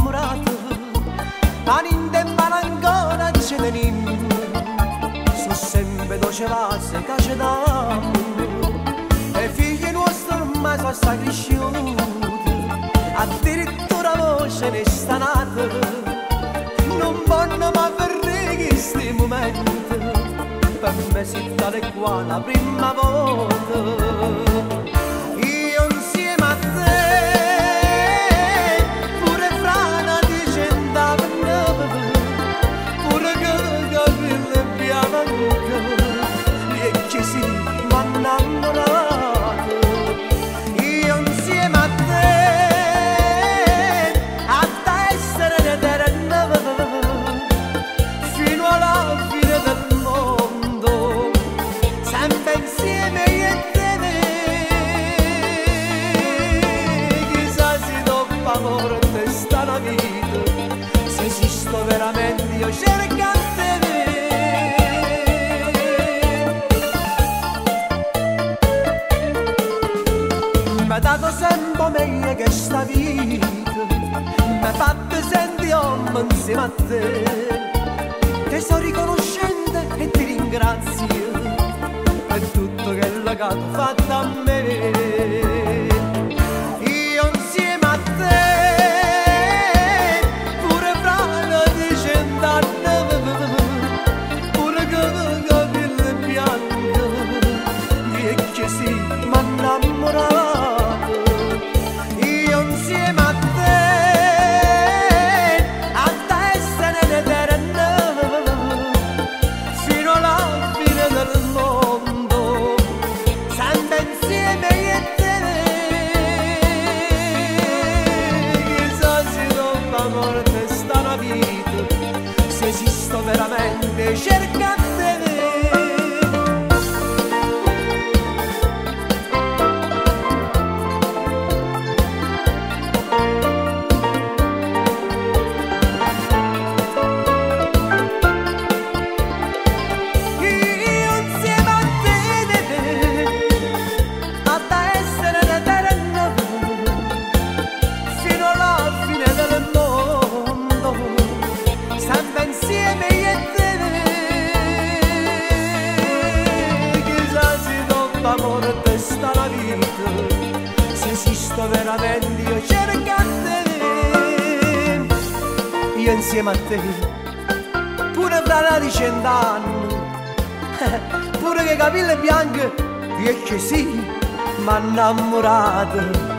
innamorato, ma in tempo ancora ce tenim, sono sempre dolce che ci dà, e figli nostri ormai sono stati cresciuti, addirittura voce ne sta nata, non voglio mai perdere questi momenti, per me si tale qua la prima volta. Se esisto veramente io cerco a te, mi ha dato sempre meglio che sta vita, mi ha fatto sentire uomo insieme a te, che sono riconoscente e ti ringrazio per tutto che il legato fatto a me. Se esisto veramente cerca te. Amore testa la vita, se esisto veramente io cerco a te, io insieme a te, pure fra la di 100 anni, pure che capelli bianchi, io che sì, m'ha innamorato.